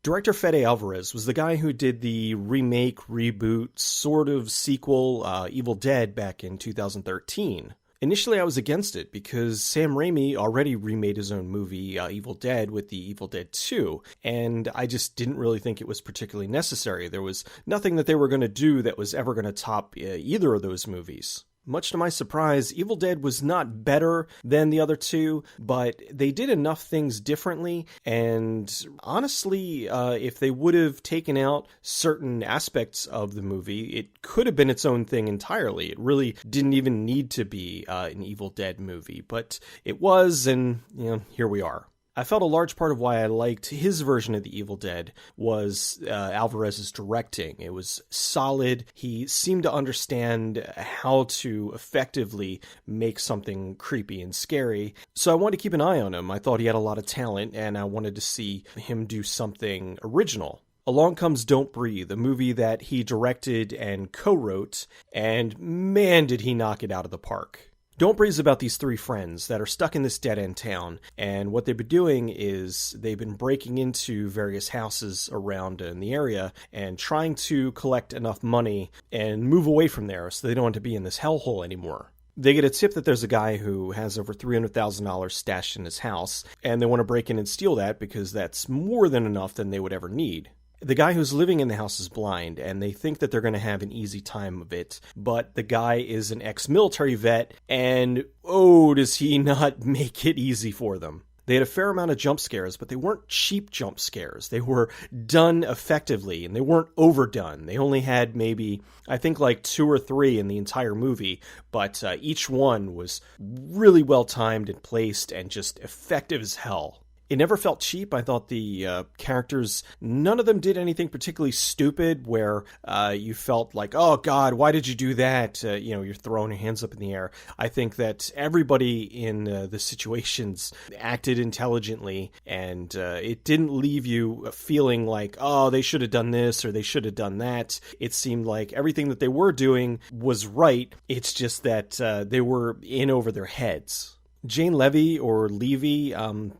Director Fede Alvarez was the guy who did the remake, reboot, sort of sequel, Evil Dead back in 2013. Initially, I was against it because Sam Raimi already remade his own movie, Evil Dead, with the Evil Dead 2, and I just didn't really think it was particularly necessary. There was nothing that they were going to do that was ever going to top either of those movies. Much to my surprise, Evil Dead was not better than the other two, but they did enough things differently, and honestly, if they would have taken out certain aspects of the movie, it could have been its own thing entirely. It really didn't even need to be an Evil Dead movie, but it was, and here we are. I felt a large part of why I liked his version of The Evil Dead was Alvarez's directing. It was solid. He seemed to understand how to effectively make something creepy and scary. So I wanted to keep an eye on him. I thought he had a lot of talent, and I wanted to see him do something original. Along comes Don't Breathe, a movie that he directed and co-wrote, and man, did he knock it out of the park. Don't Breathe is about these three friends that are stuck in this dead-end town, and what they've been doing is they've been breaking into various houses around in the area and trying to collect enough money and move away from there so they don't want to be in this hellhole anymore. They get a tip that there's a guy who has over $300,000 stashed in his house, and they want to break in and steal that because that's more than enough than they would ever need. The guy who's living in the house is blind, and they think that they're going to have an easy time of it. But the guy is an ex-military vet, and oh, does he not make it easy for them. They had a fair amount of jump scares, but they weren't cheap jump scares. They were done effectively, and they weren't overdone. They only had maybe, I think, like 2 or 3 in the entire movie, but each one was really well timed and placed and just effective as hell. It never felt cheap. I thought the characters, none of them did anything particularly stupid where you felt like, oh God, why did you do that? You're throwing your hands up in the air. I think that everybody in the situations acted intelligently, and it didn't leave you feeling like, oh, they should have done this or they should have done that. It seemed like everything that they were doing was right. It's just that they were in over their heads. Jane Levy, or Levy,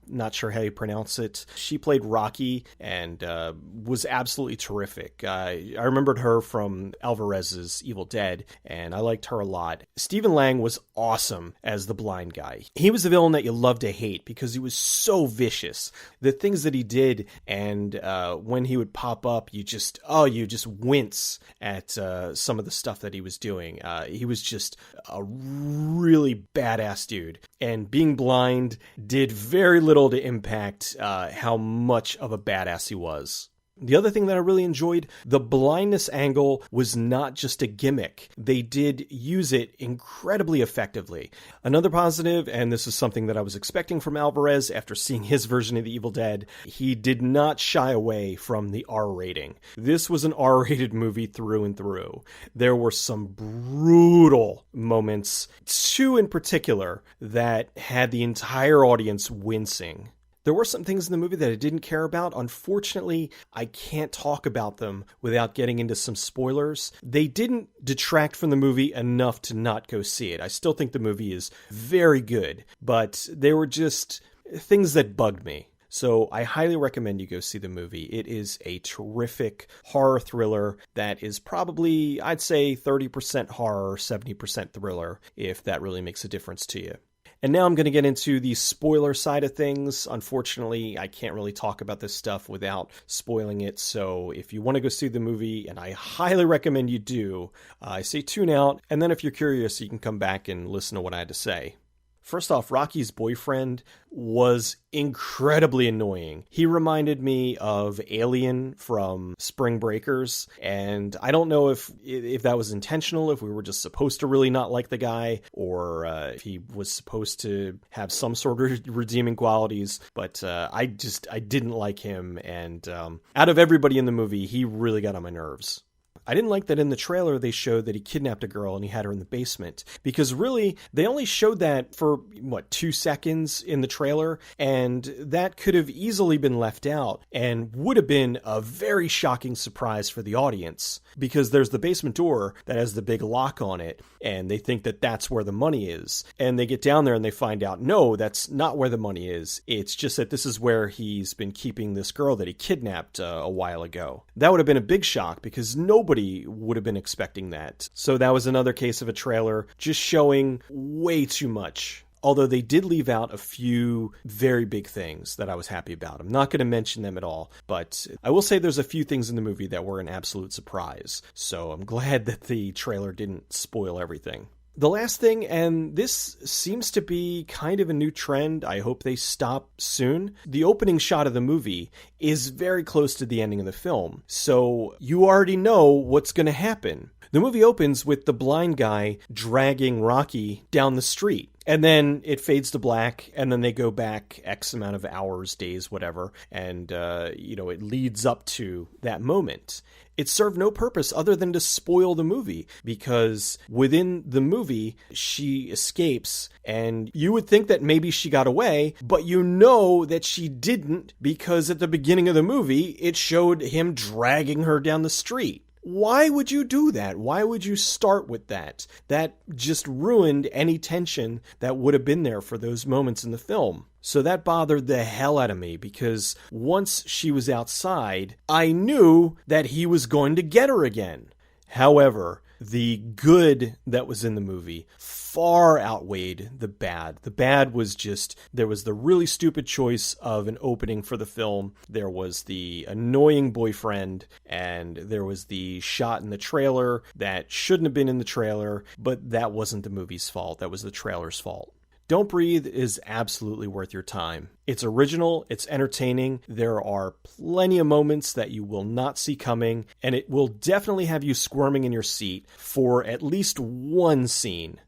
not sure how you pronounce it. She played Rocky and was absolutely terrific. I remembered her from Alvarez's Evil Dead, and I liked her a lot. Stephen Lang was awesome as the blind guy. He was the villain that you love to hate because he was so vicious. The things that he did, and when he would pop up, you just wince at some of the stuff that he was doing. He was just a really badass dude. And being blind did very little to impact how much of a badass he was. The other thing that I really enjoyed, the blindness angle was not just a gimmick. They did use it incredibly effectively. Another positive, and this is something that I was expecting from Alvarez after seeing his version of The Evil Dead, he did not shy away from the R rating. This was an R-rated movie through and through. There were some brutal moments, 2 in particular, that had the entire audience wincing. There were some things in the movie that I didn't care about. Unfortunately, I can't talk about them without getting into some spoilers. They didn't detract from the movie enough to not go see it. I still think the movie is very good, but they were just things that bugged me. So I highly recommend you go see the movie. It is a terrific horror thriller that is probably, I'd say, 30% horror, 70% thriller, if that really makes a difference to you. And now I'm going to get into the spoiler side of things. Unfortunately, I can't really talk about this stuff without spoiling it. So if you want to go see the movie, and I highly recommend you do, I say tune out. And then if you're curious, you can come back and listen to what I had to say. First off, Rocky's boyfriend was incredibly annoying. He reminded me of Alien from Spring Breakers, and I don't know if that was intentional, if we were just supposed to really not like the guy, or if he was supposed to have some sort of redeeming qualities, but I didn't like him, and out of everybody in the movie, he really got on my nerves. I didn't like that in the trailer they showed that he kidnapped a girl and he had her in the basement. Because really, they only showed that for, 2 seconds in the trailer, and that could have easily been left out and would have been a very shocking surprise for the audience. Because there's the basement door that has the big lock on it, and they think that that's where the money is. And they get down there and they find out, no, that's not where the money is. It's just that this is where he's been keeping this girl that he kidnapped a while ago. That would have been a big shock because nobody would have been expecting that. So that was another case of a trailer just showing way too much. Although they did leave out a few very big things that I was happy about. I'm not going to mention them at all, but I will say there's a few things in the movie that were an absolute surprise. So I'm glad that the trailer didn't spoil everything. The last thing, and this seems to be kind of a new trend, I hope they stop soon. The opening shot of the movie is very close to the ending of the film, so you already know what's going to happen. The movie opens with the blind guy dragging Rocky down the street. And then it fades to black, and then they go back X amount of hours, days, whatever, and, it leads up to that moment. It served no purpose other than to spoil the movie, because within the movie, she escapes, and you would think that maybe she got away, but you know that she didn't, because at the beginning of the movie, it showed him dragging her down the street. Why would you do that? Why would you start with that? That just ruined any tension that would have been there for those moments in the film. So that bothered the hell out of me because once she was outside, I knew that he was going to get her again. However, the good that was in the movie far outweighed the bad. The bad was just, there was the really stupid choice of an opening for the film. There was the annoying boyfriend, and there was the shot in the trailer that shouldn't have been in the trailer, but that wasn't the movie's fault. That was the trailer's fault. Don't Breathe is absolutely worth your time. It's original, it's entertaining, there are plenty of moments that you will not see coming, and it will definitely have you squirming in your seat for at least one scene.